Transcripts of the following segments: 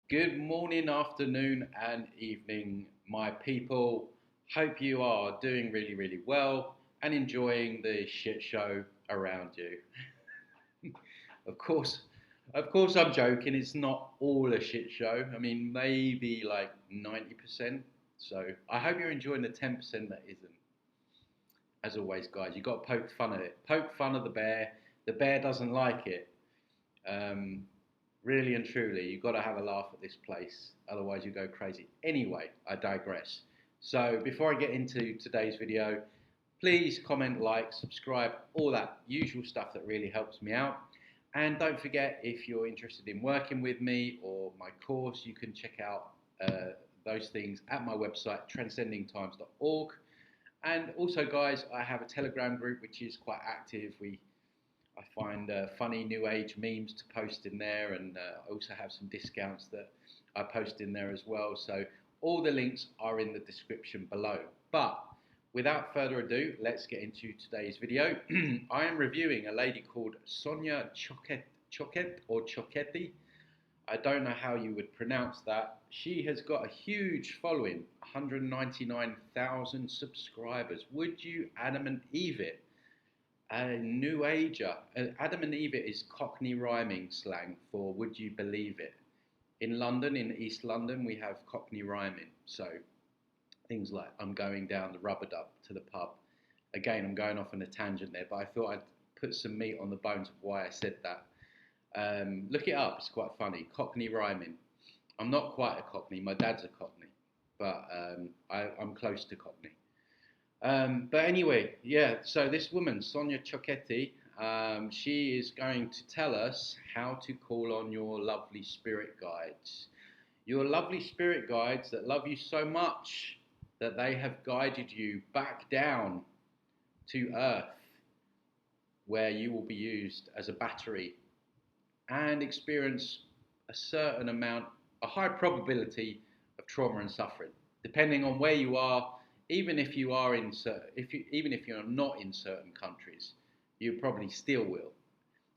Good morning, afternoon, and evening, my people. Hope you are doing really, really well and enjoying the shit show around you. Of course, of course, I'm joking. It's not all a shit show. I mean, maybe like 90%. So I hope you're enjoying the 10% that isn't. As always, guys, you got to poke fun at it. Poke fun of the bear. The bear doesn't like it. Um, Really and truly, you've got to have a laugh at this place, otherwise you go crazy. Anyway, I digress. So before I get into today's video, please comment, like, subscribe, all that usual stuff that really helps me out. And don't forget, if you're interested in working with me or my course, you can check out those things at my website, transcendingtimes.org. And also, guys, I have a Telegram group which is quite active. I find funny new age memes to post in there, and I also have some discounts that I post in there as well. So all the links are in the description below. But without further ado, let's get into today's video. I am reviewing a lady called Sonia Choquette or Choquette. I don't know how you would pronounce that. She has got a huge following, 199,000 subscribers. Would you Adam and Eve it? A new ager. Adam and Eve is Cockney rhyming slang for would you believe it. In London, in East London, we have Cockney rhyming. So things like I'm going down the rubber dub to the pub. Again, I'm going off on a tangent there, but I thought I'd put some meat on the bones of why I said that. Look it up, it's quite funny. Cockney rhyming. I'm not quite a Cockney, my dad's a Cockney, but I'm close to Cockney. But anyway, yeah, so this woman, Sonia Choquette, she is going to tell us how to call on your lovely spirit guides. Your lovely spirit guides that love you so much that they have guided you back down to earth, where you will be used as a battery and experience a certain amount, a high probability of trauma and suffering, depending on where you are. Even if you are in, even if you're not in certain countries, you probably still will.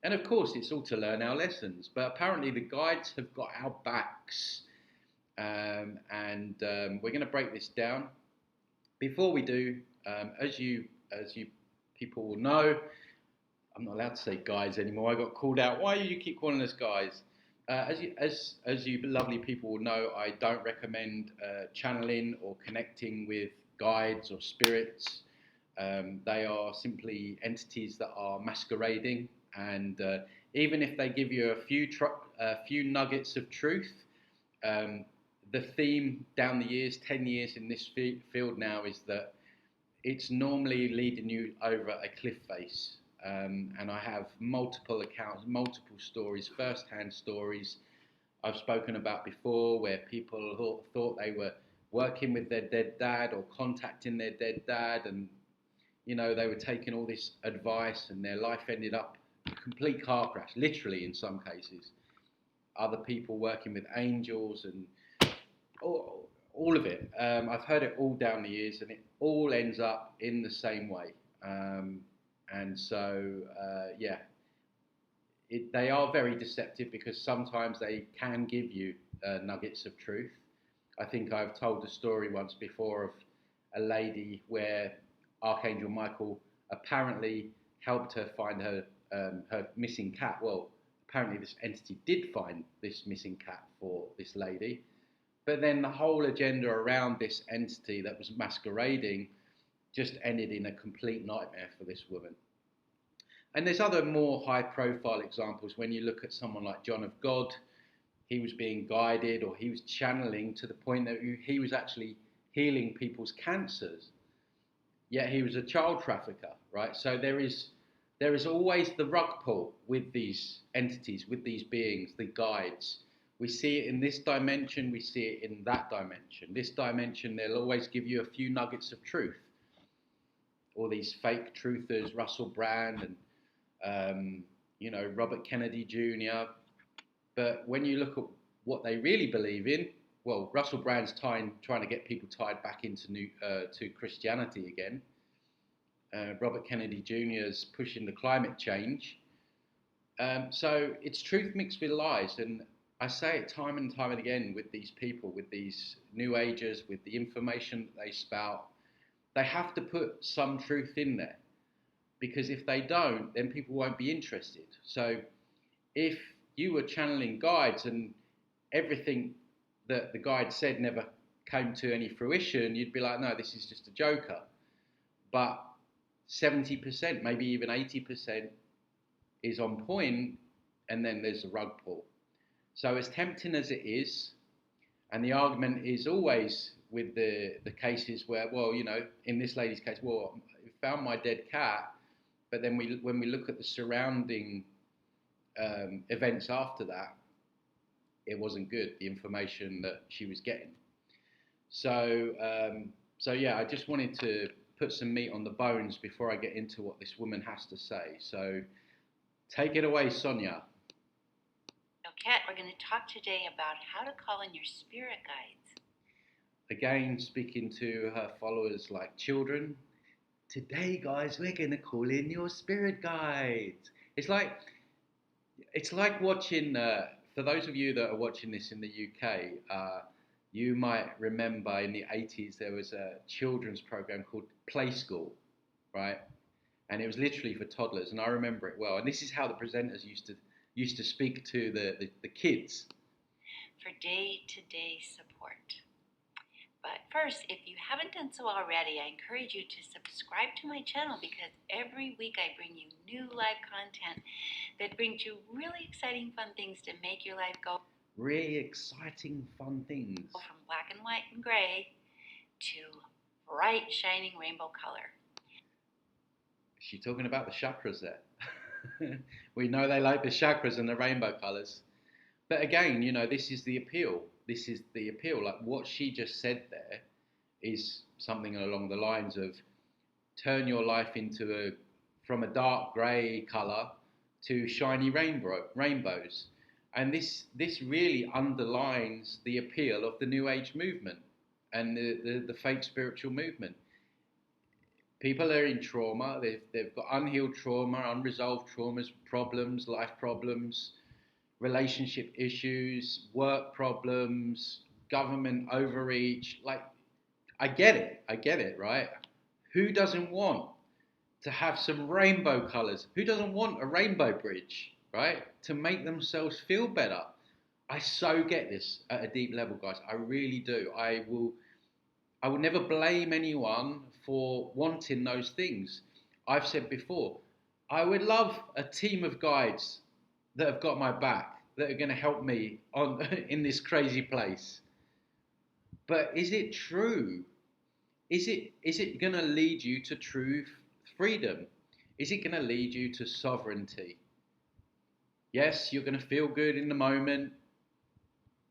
And of course, it's all to learn our lessons. But apparently, the guides have got our backs, we're going to break this down. Before we do, as you people will know, I'm not allowed to say guys anymore. I got called out. Why do you keep calling us guys? As you lovely people will know, I don't recommend channeling or connecting with guides or spirits. They are simply entities that are masquerading, and even if they give you a few nuggets of truth, the theme down the years, 10 years in this field now, is that it's normally leading you over a cliff face. And I have multiple accounts, multiple stories, first-hand stories I've spoken about before, where people thought they were working with their dead dad or contacting their dead dad, and they were taking all this advice, and their life ended up a complete car crash, literally in some cases. Other people working with angels and all of it. I've heard it all down the years, and it all ends up in the same way. And so, yeah, they are very deceptive because sometimes they can give you nuggets of truth. I think I've told the story once before of a lady where Archangel Michael apparently helped her find her missing cat. Well, apparently this entity did find this missing cat for this lady, but then the whole agenda around this entity that was masquerading just ended in a complete nightmare for this woman. And there's other more high-profile examples. When you look at someone like John of God, he was being guided, or he was channeling to the point that he was actually healing people's cancers. Yet he was a child trafficker, right? So there is always the rug pull with these entities, with these beings, the guides. We see it in this dimension, we see it in that dimension. This dimension, they'll always give you a few nuggets of truth. All these fake truthers, Russell Brand and Robert Kennedy Jr. But when you look at what they really believe in, well, Russell Brand's trying to get people tied back into to Christianity again. Robert Kennedy Jr. is pushing the climate change. So it's truth mixed with lies, and I say it time and time and again with these people, with these new agers, with the information that they spout. They have to put some truth in there, because if they don't, then people won't be interested. So if you were channeling guides and everything that the guide said never came to any fruition, you'd be like, no, this is just a joker. But 70%, maybe even 80% is on point, and then there's a rug pull. So as tempting as it is, and the argument is always with the cases where, well, you know, in this lady's case, well, I found my dead cat, but then when we look at the surrounding events after that, it wasn't good, the information that she was getting. So, so yeah, I just wanted to put some meat on the bones before I get into what this woman has to say. So take it away, Sonia. Choquette, we're going to talk today about how to call in your spirit guides. Again, speaking to her followers like children. Today, guys, we're going to call in your spirit guides. It's like watching, for those of you that are watching this in the UK, you might remember in the 80s there was a children's program called Play School, right? And it was literally for toddlers, and I remember it well. And this is how the presenters used to speak to the kids. For day-to-day support. But first, if you haven't done so already, I encourage you to subscribe to my channel, because every week I bring you new live content that brings you really exciting, fun things to make your life go. Really exciting, fun things. From black and white and gray to bright, shining rainbow color. Is she talking about the chakras there? We know they like the chakras and the rainbow colors. But again, you know, this is the appeal. This is the appeal. Like what she just said there is something along the lines of turn your life into from a dark grey colour to shiny rainbows. And this really underlines the appeal of the New Age movement and the fake spiritual movement. People are in trauma. They've got unhealed trauma, unresolved traumas, problems, life problems, relationship issues, work problems, government overreach. Like, I get it, right? Who doesn't want to have some rainbow colors? Who doesn't want a rainbow bridge, right? To make themselves feel better. I so get this at a deep level, guys. I really do. I will never blame anyone for wanting those things. I've said before, I would love a team of guides that have got my back, that are going to help me on in this crazy place. But is it true? Is it going to lead you to true freedom? Is it going to lead you to sovereignty? Yes, you're going to feel good in the moment.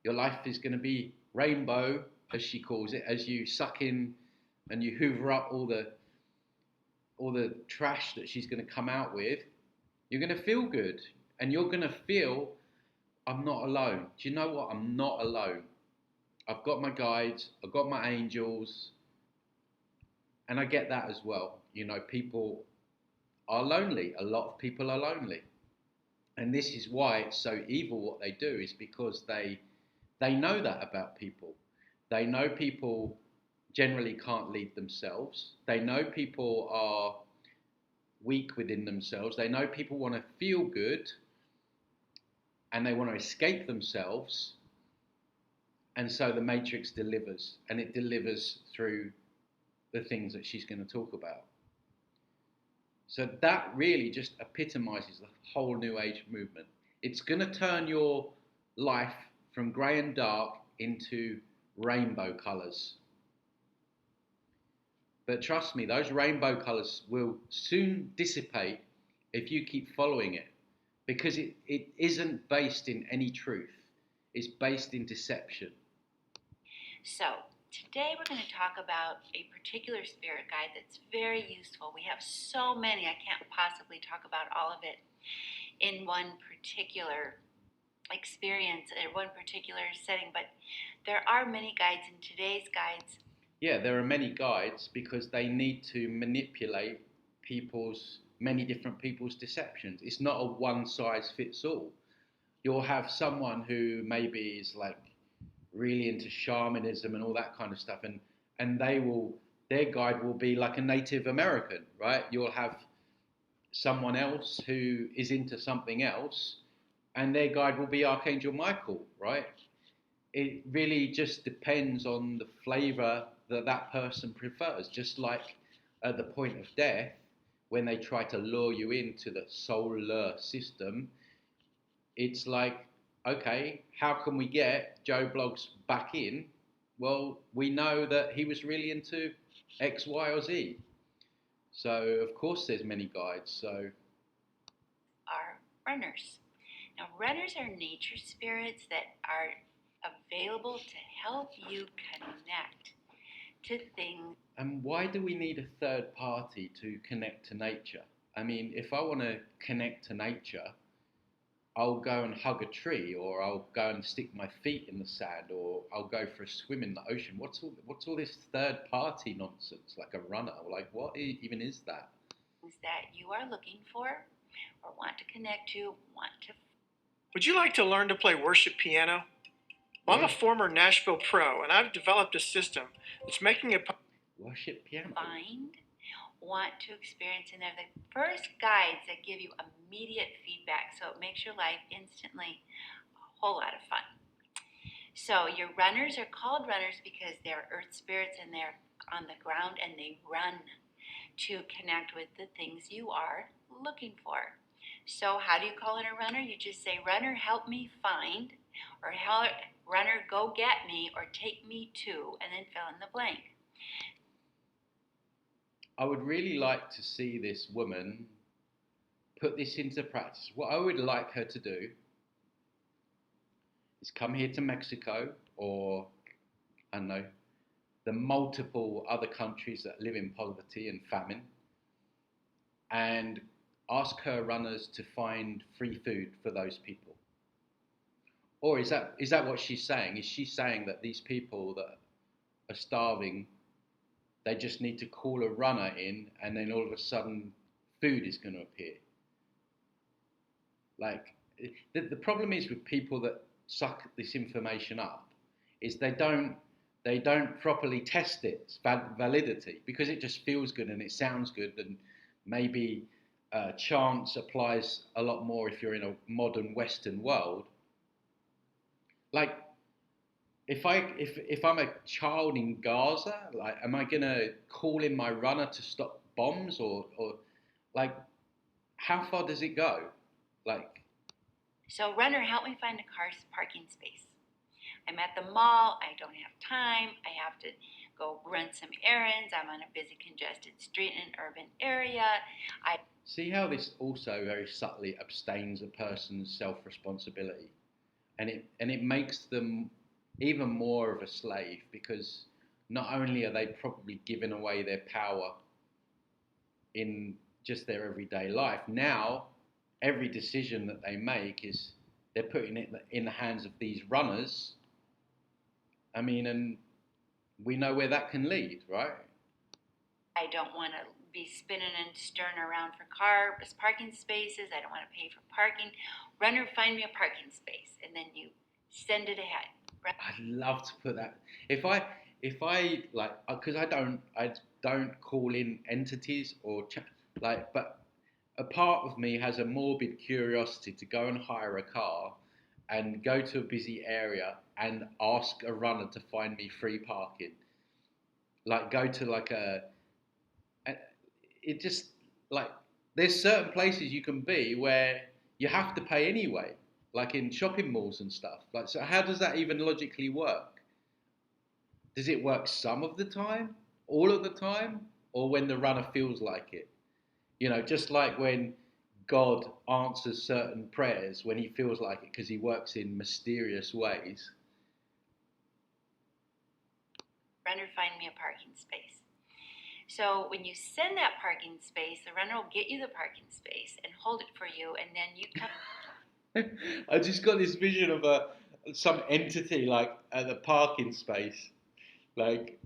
Your life is going to be rainbow, as she calls it, as you suck in and you hoover up all the trash that she's going to come out with. You're going to feel good, and you're going to feel, I'm not alone. Do you know what? I'm not alone. I've got my guides, I've got my angels, and I get that as well. You know, people are lonely. A lot of people are lonely. And this is why it's so evil what they do, is because they know that about people. They know people generally can't lead themselves. They know people are weak within themselves. They know people want to feel good and they want to escape themselves. And so the Matrix delivers, and it delivers through the things that she's going to talk about. So that really just epitomizes the whole New Age movement. It's going to turn your life from grey and dark into rainbow colours. But trust me, those rainbow colours will soon dissipate if you keep following it, because it isn't based in any truth. It's based in deception. So today we're going to talk about a particular spirit guide that's very useful. We have so many, I can't possibly talk about all of it in one particular experience, in one particular setting, but there are many guides in today's guides. Yeah, there are many guides because they need to manipulate many different people's deceptions. It's not a one size fits all. you'll have someone who maybe is like really into shamanism and all that kind of stuff, and their guide will be like a Native American, right? You'll have someone else who is into something else, and their guide will be Archangel Michael, right? It really just depends on the flavor that that person prefers. Just like at the point of death, when they try to lure you into the solar system, it's like, okay, how can we get Joe Bloggs back in? Well, we know that he was really into X, Y, or Z. So, of course, there's many guides. So, Are runners. Now, runners are nature spirits that are available to help you connect to things. and why do we need a third party to connect to nature? I mean, if I want to connect to nature, I'll go and hug a tree, or I'll go and stick my feet in the sand, or I'll go for a swim in the ocean. What's all this third party nonsense? Like a runner? Like what even is that? That you are looking for or want to connect to, want to. Would you like to learn to play worship piano? Well, I'm a former Nashville pro, and I've developed a system that's making it Worship piano. Find, want to experience, and they're the first guides that give you immediate feedback, so it makes your life instantly a whole lot of fun. So your runners are called runners because they're earth spirits and they're on the ground and they run to connect with the things you are looking for. So how do you call in a runner? You just say, runner, help me find, or runner, go get me, or take me to, and then fill in the blank. I would really like to see this woman put this into practice. What I would like her to do is come here to Mexico, or I don't know, the multiple other countries that live in poverty and famine, and ask her runners to find free food for those people. Or is that what she's saying? Is she saying that these people that are starving, they just need to call a runner in, and then all of a sudden food is going to appear? Like, the problem is with people that suck this information up is they don't properly test its validity, because it just feels good and it sounds good, and maybe chance applies a lot more if you're in a modern Western world. Like, if I'm a child in Gaza, like, am I gonna call in my runner to stop bombs, or like, how far does it go? Like, so runner, help me find a car parking space. I'm at the mall, I don't have time, I have to go run some errands, I'm on a busy congested street in an urban area. See how this also very subtly abstains a person's self-responsibility, and it makes them even more of a slave, because not only are they probably giving away their power in just their everyday life, now every decision that they make is they're putting it in the hands of these runners. I mean, and we know where that can lead, right? I don't want to be spinning and stirring around for parking spaces. I don't want to pay for parking. Runner, find me a parking space, and then you send it ahead. I'd love to put that. If I like, because I don't call in entities or like, but a part of me has a morbid curiosity to go and hire a car and go to a busy area and ask a runner to find me free parking. Like, go to like it just, like, there's certain places you can be where you have to pay anyway, like in shopping malls and stuff. Like, so how does that even logically work? Does it work some of the time, all of the time, or when the runner feels like it? You know, just like when God answers certain prayers when he feels like it, because he works in mysterious ways. Runner, find me a parking space. So when you send that parking space, the runner will get you the parking space and hold it for you, and then you come. I just got this vision of some entity like at the parking space, like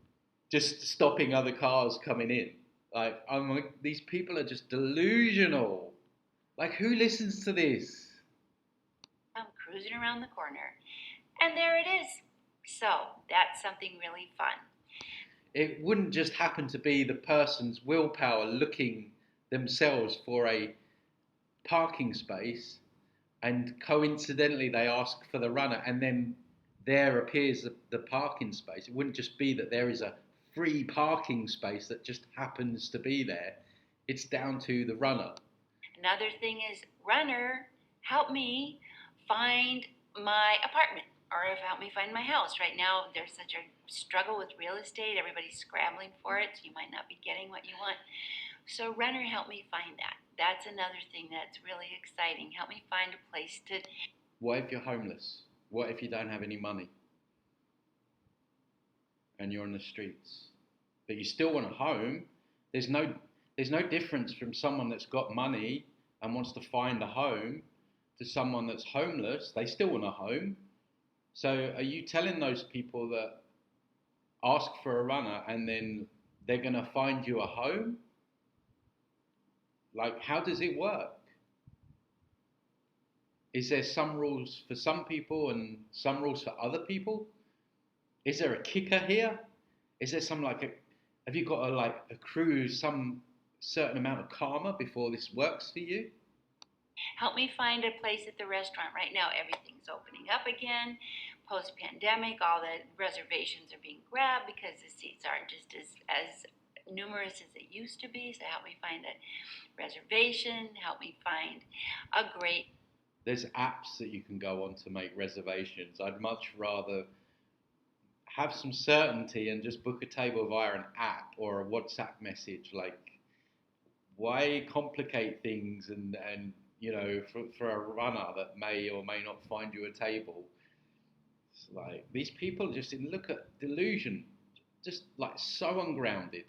just stopping other cars coming in. Like, I'm like, these people are just delusional. Like, who listens to this? Come cruising around the corner, and there it is. So that's something really fun. It wouldn't just happen to be the person's willpower looking themselves for a parking space, and coincidentally they ask for the runner, and then there appears the parking space. It wouldn't just be that there is a free parking space that just happens to be there. It's down to the runner. Another thing is, runner, help me find my apartment, or help me find my house. Right now, there's such a struggle with real estate. Everybody's scrambling for it, so you might not be getting what you want. So runner, help me find that. That's another thing that's really exciting. Help me find a place to... What if you're homeless? What if you don't have any money? And you're on the streets? But you still want a home. There's no difference from someone that's got money and wants to find a home to someone that's homeless. They still want a home. So are you telling those people that ask for a runner and then they're going to find you a home? Like, how does it work? Is there some rules for some people and some rules for other people? Is there a kicker here? Is there some have you got to accrue some certain amount of karma before this works for you? Help me find a place at the restaurant. Right now, everything's opening up again. Post-pandemic, all the reservations are being grabbed because the seats aren't just as numerous as they used to be. So help me find a reservation. Help me find a great... There's apps that you can go on to make reservations. I'd much rather have some certainty and just book a table via an app or a WhatsApp message. Like, why complicate things and for a runner that may or may not find you a table? It's like, these people just look at delusion, just like so ungrounded.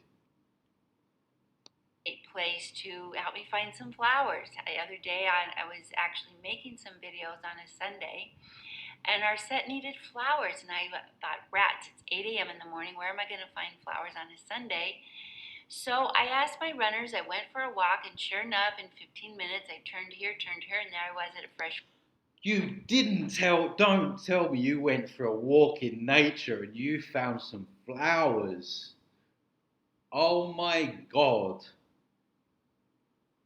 A place to help me find some flowers. The other day I was actually making some videos on a Sunday, and our set needed flowers, and I thought, rats, it's 8 a.m. in the morning, where am I going to find flowers on a Sunday? So I asked my runners, I went for a walk, and sure enough, in 15 minutes I turned here, and there I was at a fresh... Don't tell me you went for a walk in nature and you found some flowers. Oh my God.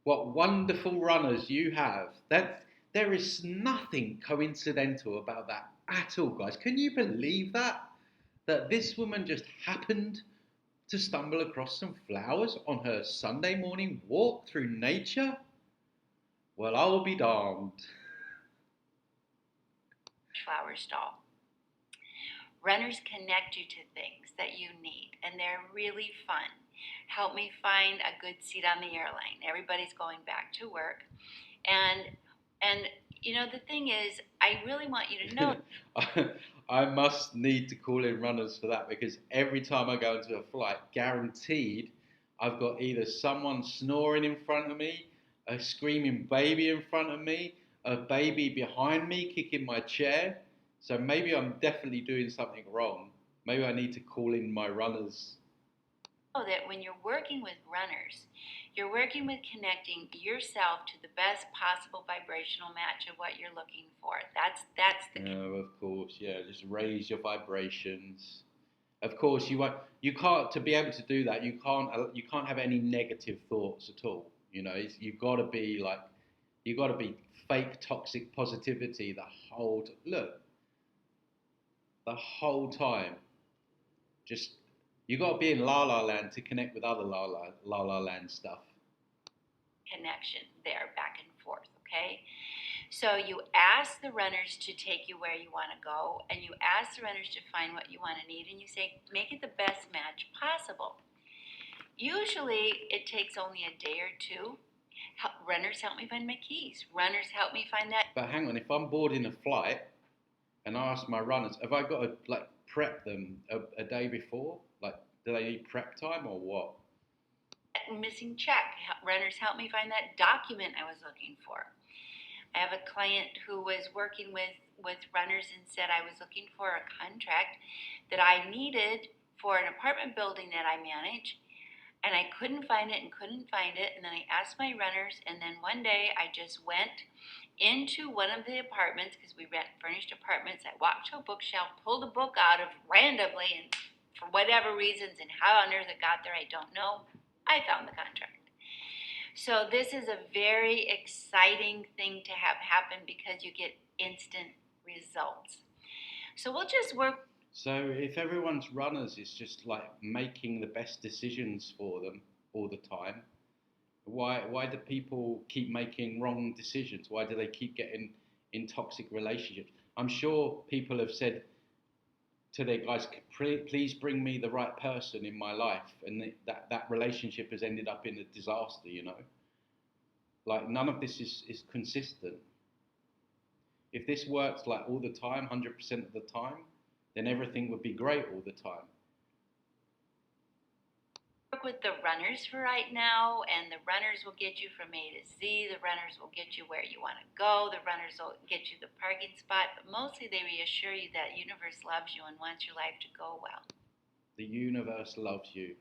What wonderful runners you have. There is nothing coincidental about that at all, guys. Can you believe that? That this woman just happened to stumble across some flowers on her Sunday morning walk through nature? Well, I'll be darned. Flower stall. Runners connect you to things that you need, and they're really fun. Help me find a good seat on the airline. Everybody's going back to work, and the thing is, I really want you to know. I must need to call in runners for that, because every time I go into a flight, guaranteed, I've got either someone snoring in front of me, a screaming baby in front of me, a baby behind me kicking my chair. So maybe I'm definitely doing something wrong. Maybe I need to call in my runners. That when you're working with runners, you're working with connecting yourself to the best possible vibrational match of what you're looking for. That's the key. Oh, of course, yeah. Just raise your vibrations. Of course, you can't, to be able to do that, you can't have any negative thoughts at all. You've got to be fake toxic positivity the whole time. Just, you got to be in La La Land to connect with other La La Land stuff. Connection there, back and forth, okay? So you ask the runners to take you where you want to go, and you ask the runners to find what you want to need, and you say, make it the best match possible. Usually it takes only a day or two. Runners help me find my keys. Runners help me find that. But hang on, if I'm boarding a flight and I ask my runners, have I got to prep them a day before? Do they need prep time or what? Missing check. Runners help me find that document I was looking for. I have a client who was working with runners and said I was looking for a contract that I needed for an apartment building that I manage, and I couldn't find it. And then I asked my runners, and then one day I just went into one of the apartments, because we rent furnished apartments. I walked to a bookshelf, pulled a book out of randomly, and for whatever reasons, and how on earth it got there, I don't know, I found the contract. So this is a very exciting thing to have happen because you get instant results. So we'll just work. So if everyone's runners is just like making the best decisions for them all the time, why do people keep making wrong decisions? Why do they keep getting in toxic relationships? I'm sure people have said to their guys, please bring me the right person in my life, and that relationship has ended up in a disaster, you know? Like, none of this is consistent. If this works like all the time, 100% of the time, then everything would be great all the time. Work with the runners for right now, and the runners will get you from A to Z. The runners will get you where you want to go. The runners will get you the parking spot, but mostly they reassure you that the universe loves you and wants your life to go well. The universe loves you.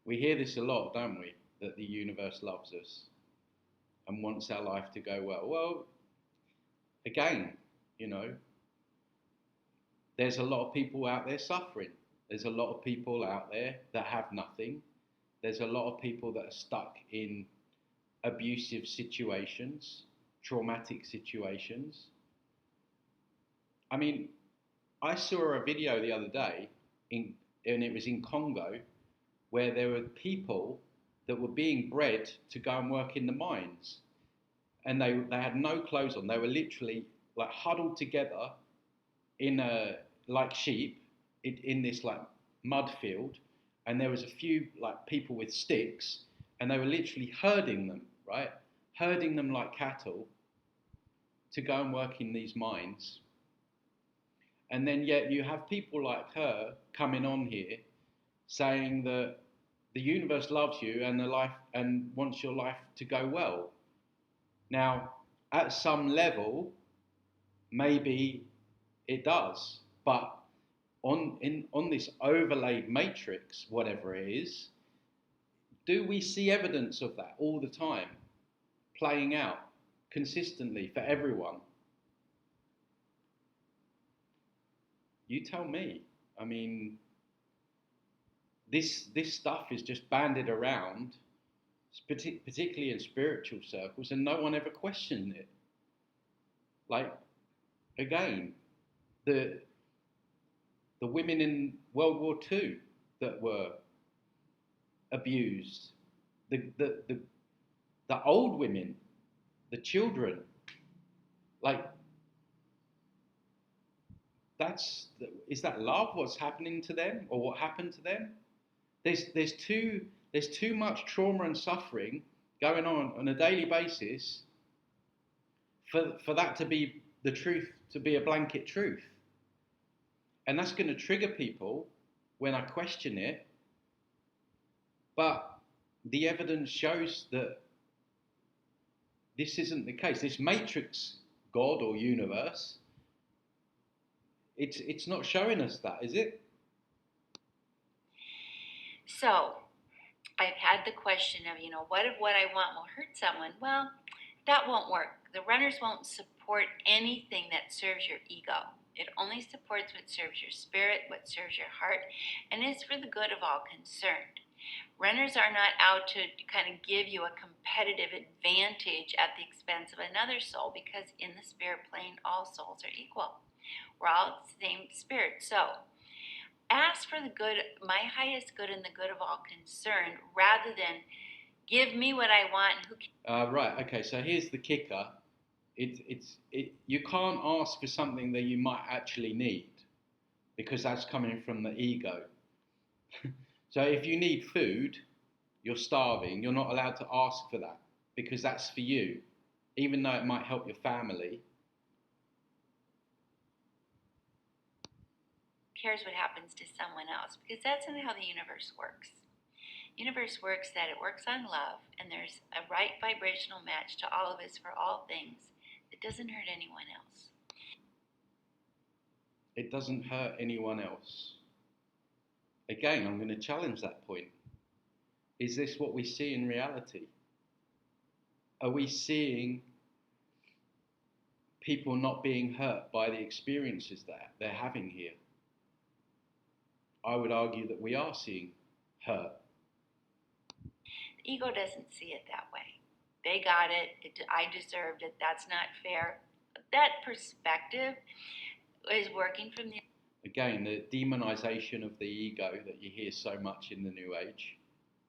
We hear this a lot, don't we? That the universe loves us and wants our life to go well. Well, again, you know, there's a lot of people out there suffering. There's a lot of people out there that have nothing. There's a lot of people that are stuck in abusive situations, traumatic situations. I mean, I saw a video the other day, and it was in Congo, where there were people that were being bred to go and work in the mines. And they had no clothes on. They were literally like huddled together like sheep in this like mud field, and there was a few like people with sticks, and they were literally herding them, right? Herding them like cattle to go and work in these mines. And then yet you have people like her coming on here saying that the universe loves you and wants your life to go well. Now, at some level, maybe it does, but on this overlaid matrix, whatever it is, do we see evidence of that all the time, playing out consistently for everyone? You tell me. I mean, this stuff is just bandied around, particularly in spiritual circles, and no one ever questioned it. Like, again, the women in World War II that were abused, the old women, the children, like, is that love? What's happening to them, or what happened to them? There's too much trauma and suffering going on a daily basis for that to be the truth, to be a blanket truth. And that's going to trigger people when I question it. But the evidence shows that this isn't the case. This matrix God or universe, it's not showing us that, is it? So I've had the question of, what if what I want will hurt someone? Well, that won't work. The runners won't support anything that serves your ego. It only supports what serves your spirit, what serves your heart, and is for the good of all concerned. Runners are not out to kind of give you a competitive advantage at the expense of another soul, because in the spirit plane, all souls are equal. We're all the same spirit. So ask for the good, my highest good and the good of all concerned, rather than give me what I want. Right, okay, so here's the kicker. You can't ask for something that you might actually need, because that's coming from the ego. So if you need food, you're starving, you're not allowed to ask for that, because that's for you, even though it might help your family. Cares what happens to someone else, because that's not how the universe works. Universe works that it works on love, and there's a right vibrational match to all of us for all things that doesn't hurt anyone else. It doesn't hurt anyone else. Again, I'm going to challenge that point. Is this what we see in reality? Are we seeing people not being hurt by the experiences that they're having here. I would argue that we are seeing hurt. The ego doesn't see it that way. They got it. I deserved it. That's not fair. That perspective is working from the... Again, the demonization of the ego that you hear so much in the New Age,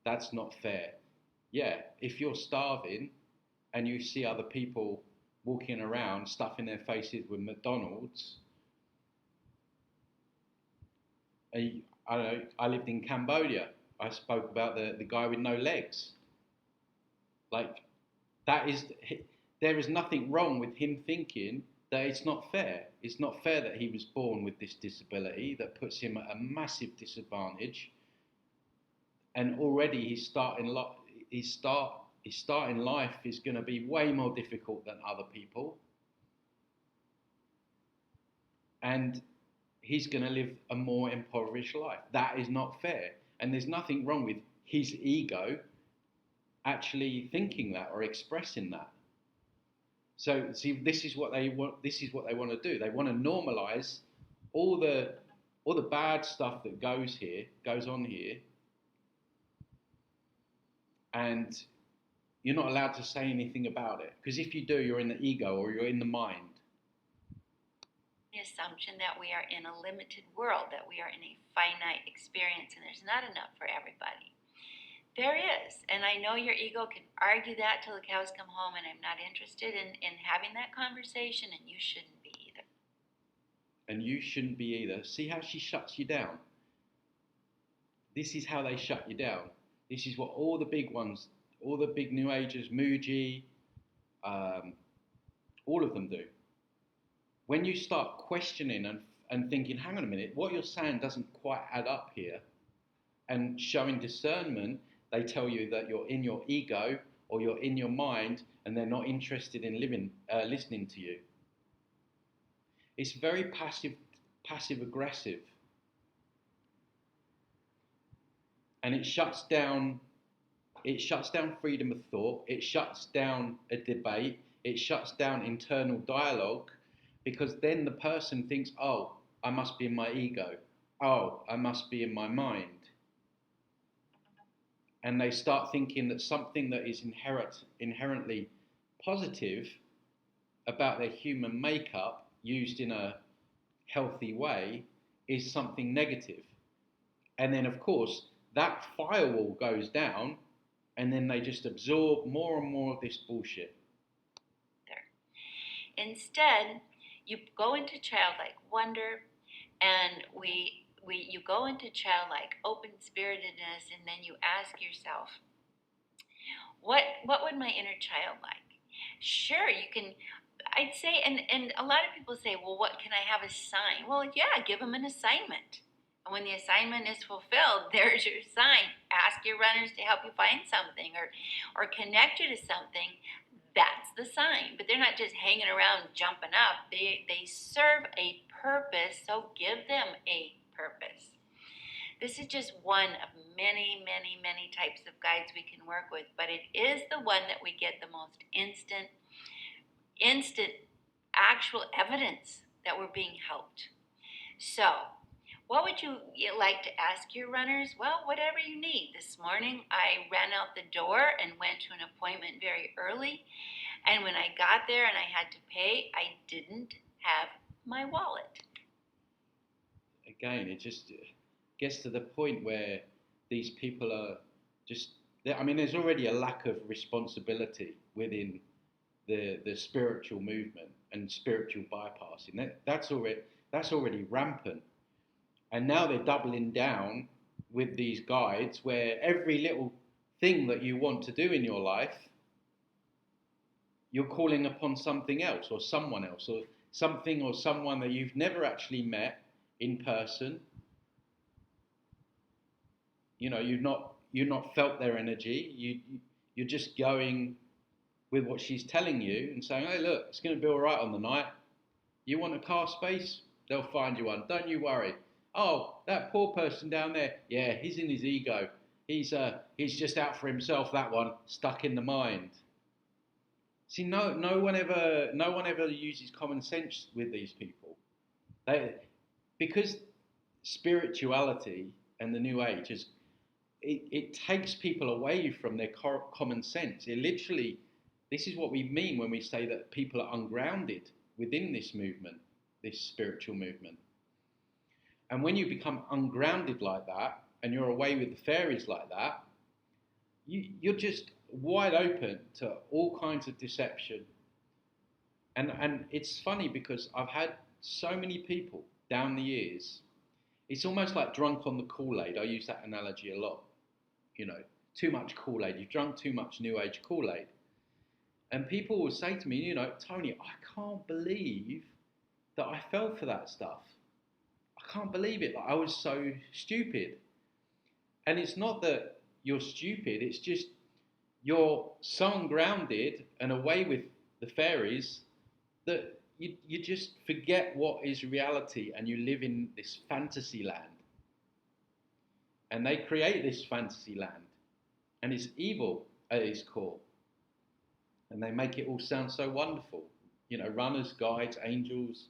that's not fair. Yeah, if you're starving and you see other people walking around stuffing their faces with McDonald's, I don't know, I lived in Cambodia. I spoke about the guy with no legs. Like, there is nothing wrong with him thinking that it's not fair. It's not fair that he was born with this disability that puts him at a massive disadvantage. And already his starting life is going to be way more difficult than other people. And he's going to live a more impoverished life. That is not fair. And there's nothing wrong with his ego actually thinking that or expressing that. So see, this is what they want. This is what they want to do. They want to normalize all the bad stuff that goes on here, and you're not allowed to say anything about it, because if you do, you're in the ego or you're in the mind. The assumption that we are in a limited world, that we are in a finite experience, and there's not enough for everybody. There is, and I know your ego can argue that till the cows come home, and I'm not interested in having that conversation, and you shouldn't be either. And you shouldn't be either. See how she shuts you down? This is how they shut you down. This is what all the big ones, all the big New Agers, Muji, all of them do. When you start questioning and thinking, hang on a minute, what you're saying doesn't quite add up here, and showing discernment, they tell you that you're in your ego or you're in your mind, and they're not interested in listening to you. It's very passive aggressive, and it shuts down freedom of thought. It shuts down a debate. It shuts down internal dialogue, because then the person thinks, oh, I must be in my ego. Oh, I must be in my mind. And they start thinking that something that is inherently positive about their human makeup, used in a healthy way, is something negative. And then, of course, that firewall goes down, and then they just absorb more and more of this bullshit. Instead, you go into childlike wonder, and you go into childlike open-spiritedness, and then you ask yourself, what would my inner child like? Sure, you can, I'd say, and a lot of people say, well, what can I have a sign? Well, yeah, give them an assignment. And when the assignment is fulfilled, there's your sign. Ask your runners to help you find something, or connect you to something. That's the sign. But they're not just hanging around jumping up. They serve a purpose, so give them a purpose. This is just one of many, many, many types of guides we can work with, but it is the one that we get the most instant actual evidence that we're being helped. So, what would you like to ask your runners? Well, whatever you need. This morning, I ran out the door and went to an appointment very early. And when I got there and I had to pay, I didn't have my wallet. Again, it just gets to the point where these people are just... I mean, there's already a lack of responsibility within the spiritual movement and spiritual bypassing. That's already rampant. And now they're doubling down with these guides where every little thing that you want to do in your life, you're calling upon something else or someone else, or something or someone that you've never actually met in person. You know, you've not felt their energy. You're just going with what she's telling you and saying, hey, look, it's going to be all right on the night. You want a car space? They'll find you one. Don't you worry. Oh, that poor person down there, yeah, he's in his ego. He's just out for himself, that one, stuck in the mind. See, no one ever uses common sense with these people. Because spirituality and the New Age it takes people away from their common sense. It literally, this is what we mean when we say that people are ungrounded within this movement, this spiritual movement. And when you become ungrounded like that, and you're away with the fairies like that, you're just wide open to all kinds of deception. And it's funny because I've had so many people down the years. It's almost like drunk on the Kool-Aid. I use that analogy a lot. Too much Kool-Aid. You've drunk too much New Age Kool-Aid. And people will say to me, Tony, I can't believe that I fell for that stuff. I can't believe it. Like, I was so stupid. And it's not that you're stupid. It's just you're so ungrounded and away with the fairies that you just forget what is reality and you live in this fantasy land. And they create this fantasy land. And it's evil at its core. And they make it all sound so wonderful. Runners, guides, angels,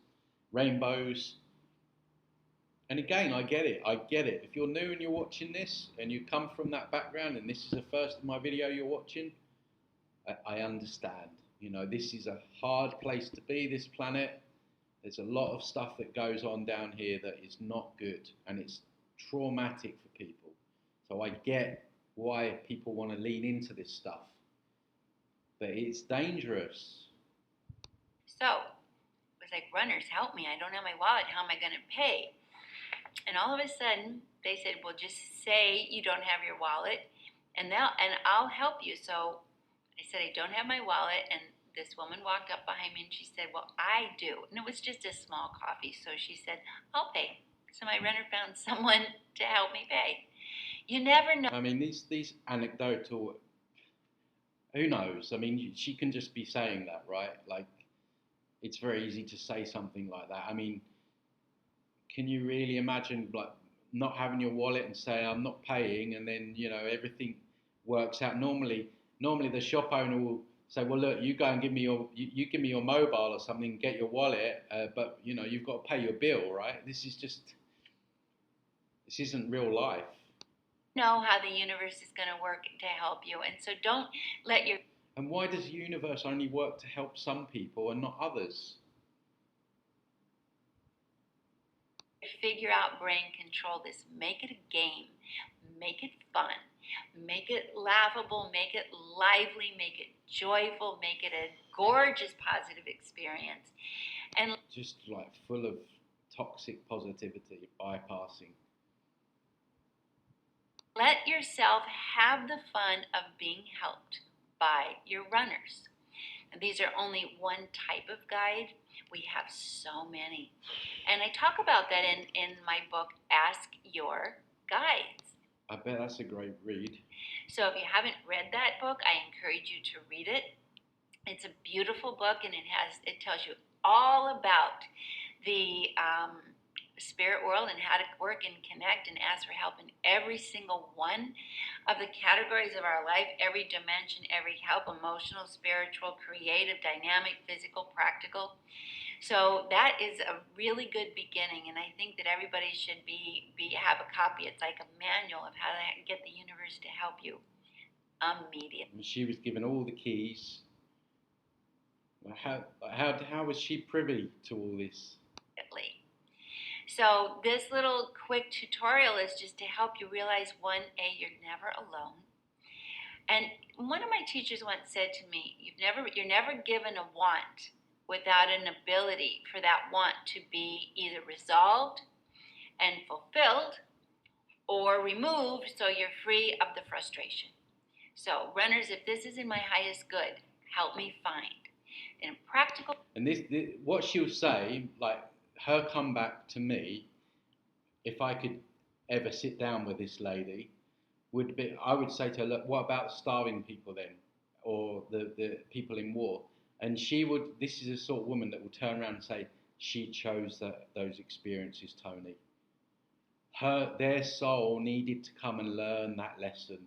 rainbows. And again, I get it. If you're new and you're watching this and you come from that background and this is the first of my video you're watching, I understand. This is a hard place to be, this planet. There's a lot of stuff that goes on down here that is not good and it's traumatic for people. So I get why people want to lean into this stuff. But it's dangerous. So it was like, runners, help me. I don't have my wallet. How am I going to pay? And all of a sudden, they said, well, just say you don't have your wallet, and I'll help you. So I said, I don't have my wallet, and this woman walked up behind me, and she said, well, I do. And it was just a small coffee, so she said, I'll pay. So my runner found someone to help me pay. You never know. I mean, these anecdotal, who knows? I mean, she can just be saying that, right? Like, it's very easy to say something like that. I mean, can you really imagine like not having your wallet and say I'm not paying, and then everything works out normally? Normally the shop owner will say, well, look, you go and give me your mobile or something, get your wallet, but you've got to pay your bill, right? This isn't real life. Know how the universe is going to work to help you, and so don't let your. And why does the universe only work to help some people and not others? Figure out brain control this. Make it a game. Make it fun. Make it laughable. Make it lively. Make it joyful. Make it a gorgeous positive experience. And just like full of toxic positivity, bypassing. Let yourself have the fun of being helped by your runners. And these are only one type of guide. We have so many. And I talk about that in my book, Ask Your Guides. I bet that's a great read. So if you haven't read that book, I encourage you to read it. It's a beautiful book, and it tells you all about the spirit world and how to work and connect and ask for help in every single one of the categories of our life, every dimension, every help, emotional, spiritual, creative, dynamic, physical, practical. So that is a really good beginning, and I think that everybody should have a copy. It's like a manual of how to get the universe to help you immediately. She was given all the keys. How was she privy to all this? So this little quick tutorial is just to help you realize, one, you're never alone. And one of my teachers once said to me, you're never given a want without an ability for that want to be either resolved and fulfilled or removed so you're free of the frustration. So runners, if this is in my highest good, help me find. In practical. And this what she'll say, like her comeback to me, if I could ever sit down with this lady, would be, I would say to her, look, what about starving people then? Or the people in war? And she would, this is the sort of woman that will turn around and say, she chose those experiences, Tony. Their soul needed to come and learn that lesson.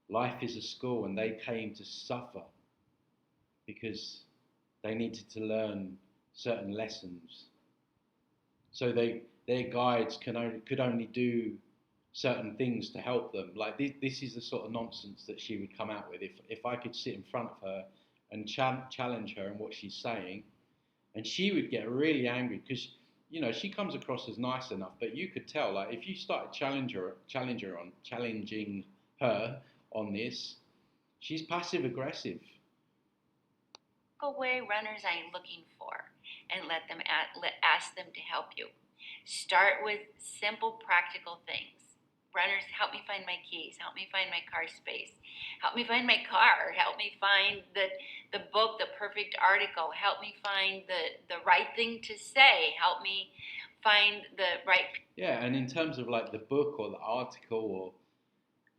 Life is a school and they came to suffer. because they needed to learn certain lessons. So their guides could only do certain things to help them. Like this is the sort of nonsense that she would come out with. If I could sit in front of her and challenge her in what she's saying, and she would get really angry because she comes across as nice enough, but you could tell, like, if you started challenging her on this, she's passive aggressive. Away runners I'm looking for, and ask them to help you. Start with simple, practical things. Runners, help me find my keys. Help me find my car space. Help me find my car. Help me find the book, the perfect article. Help me find the right thing to say. Help me find the right. Yeah, and in terms of like the book or the article,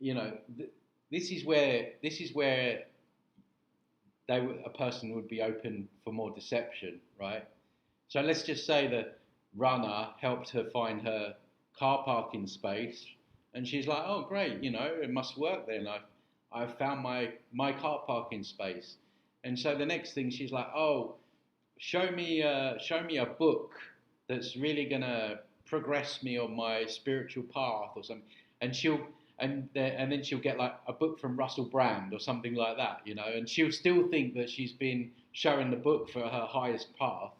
or this is where a person would be open for more deception, right? So let's just say the runner helped her find her car parking space, and she's like, "Oh, great, it must work then. I've found my car parking space." And so the next thing she's like, "Oh, show me a book that's really gonna progress me on my spiritual path or something." And then she'll get like a book from Russell Brand or something like that, and she'll still think that she's been showing the book for her highest path,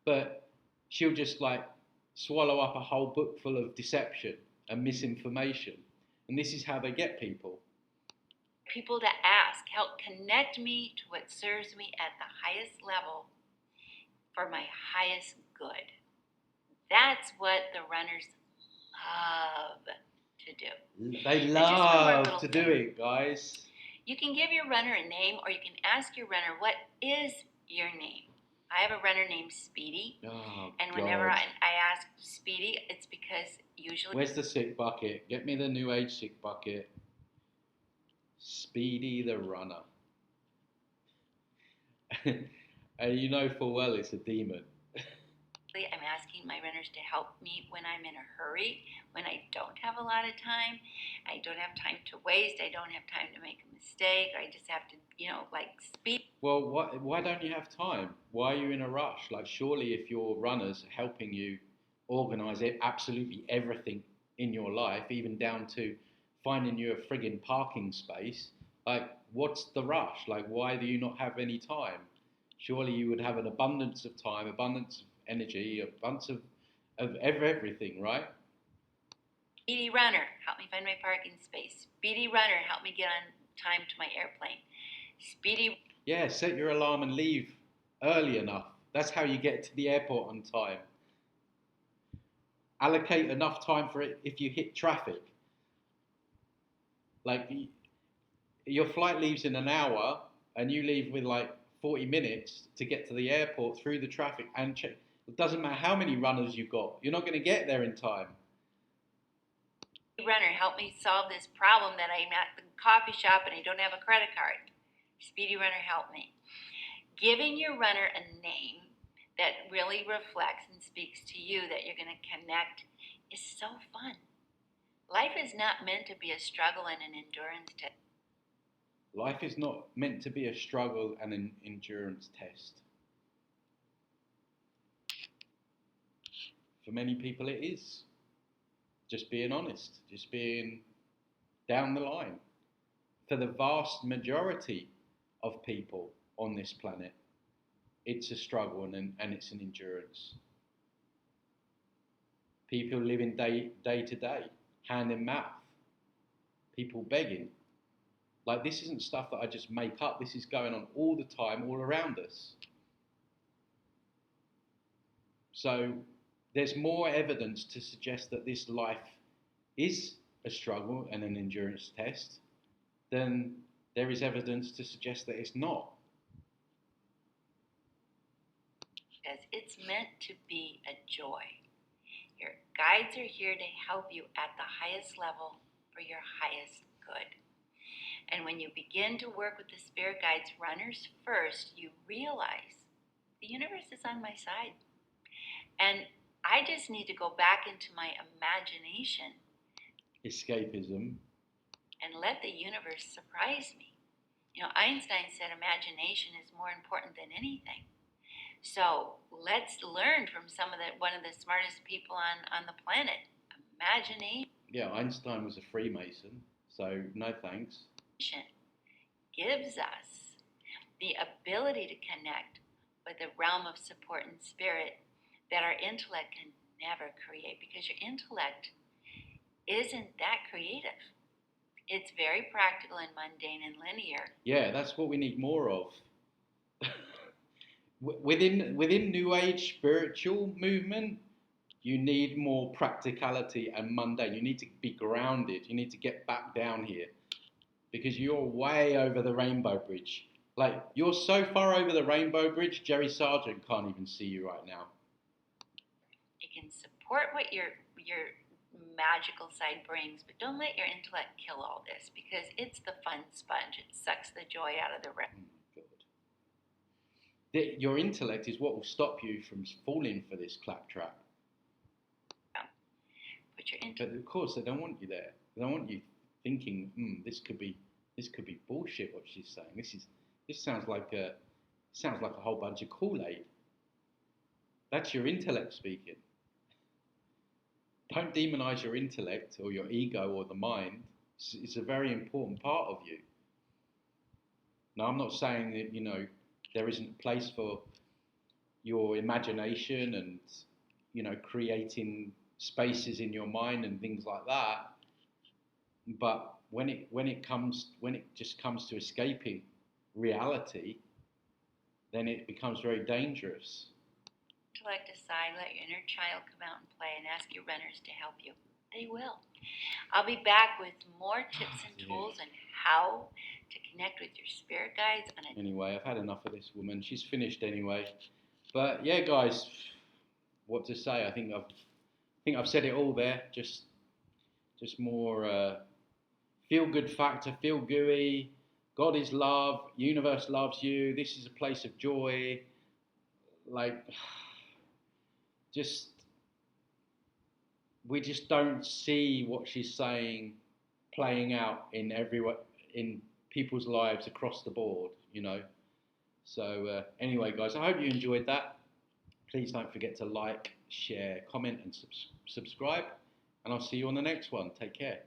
but she'll just like swallow up a whole book full of deception and misinformation. And this is how they get people. People to ask, help connect me to what serves me at the highest level for my highest good. That's what the runners love to do. They love to do it, guys. You can give your runner a name, or you can ask your runner, what is your name? I have a runner named Speedy. Oh, and whenever I ask Speedy, it's because usually... Where's the sick bucket? Get me the new age sick bucket. Speedy the runner. And you know full well it's a demon. I'm asking my runners to help me when I'm in a hurry, when I don't have a lot of time. I don't have time to waste. I don't have time to make a mistake. I just have to, speed. Well, why don't you have time? Why are you in a rush? Like, surely if your runners are helping you organise absolutely everything in your life, even down to finding you a friggin' parking space, like, what's the rush? Like, why do you not have any time? Surely you would have an abundance of time, abundance of energy, a bunch of everything, right? Speedy runner, help me find my parking space. Speedy runner, help me get on time to my airplane. Speedy. Yeah, set your alarm and leave early enough. That's how you get to the airport on time. Allocate enough time for it if you hit traffic. Like, your flight leaves in an hour and you leave with like 40 minutes to get to the airport through the traffic and check. It doesn't matter how many runners you've got. You're not going to get there in time. Runner, help me solve this problem that I'm at the coffee shop and I don't have a credit card. Speedy runner, help me. Giving your runner a name that really reflects and speaks to you, that you're going to connect, is so fun. Life is not meant to be a struggle and an endurance test. Life is not meant to be a struggle and an endurance test. For many people it is. Just being honest, just being down the line. For the vast majority of people on this planet, it's a struggle and it's an endurance. People living day to day, hand in mouth. People begging. Like, this isn't stuff that I just make up. This is going on all the time, all around us. So there's more evidence to suggest that this life is a struggle and an endurance test than there is evidence to suggest that it's not. Because it's meant to be a joy. Your guides are here to help you at the highest level for your highest good. And when you begin to work with the spirit guides, runners first, you realize the universe is on my side. And I just need to go back into my imagination. Escapism. And let the universe surprise me. Einstein said imagination is more important than anything. So let's learn from one of the smartest people on the planet. Imagination Yeah, Einstein was a Freemason, so no thanks. gives us the ability to connect with a realm of support and spirit that our intellect can never create, because your intellect isn't that creative. It's very practical and mundane and linear. Yeah, that's what we need more of. Within New Age spiritual movement, you need more practicality and mundane. You need to be grounded. You need to get back down here because you're way over the rainbow bridge. Like, you're so far over the rainbow bridge, Jerry Sargent can't even see you right now. It can support what your magical side brings, but don't let your intellect kill all this, because it's the fun sponge. It sucks the joy out of the rest. Oh my God. Your intellect is what will stop you from falling for this claptrap. But of course, they don't want you there. They don't want you thinking, this could be bullshit. What she's saying. This sounds like a whole bunch of Kool-Aid. That's your intellect speaking. Don't demonize your intellect or your ego or the mind. It's a very important part of you. Now, I'm not saying that there isn't a place for your imagination and creating spaces in your mind and things like that. But when it just comes to escaping reality, then it becomes very dangerous. Intellect aside, let your inner child come out and play, and ask your runners to help you. They will. I'll be back with more tips and tools on how to connect with your spirit guides. Anyway, I've had enough of this woman. She's finished anyway. But yeah, guys, what to say? I think I've said it all there. Just more feel good factor, feel gooey. God is love. Universe loves you. This is a place of joy. Like, we just don't see what she's saying playing out in people's lives across the board. So anyway, guys, I hope you enjoyed that. Please don't forget to like, share, comment, and subscribe. And I'll see you on the next one. Take care.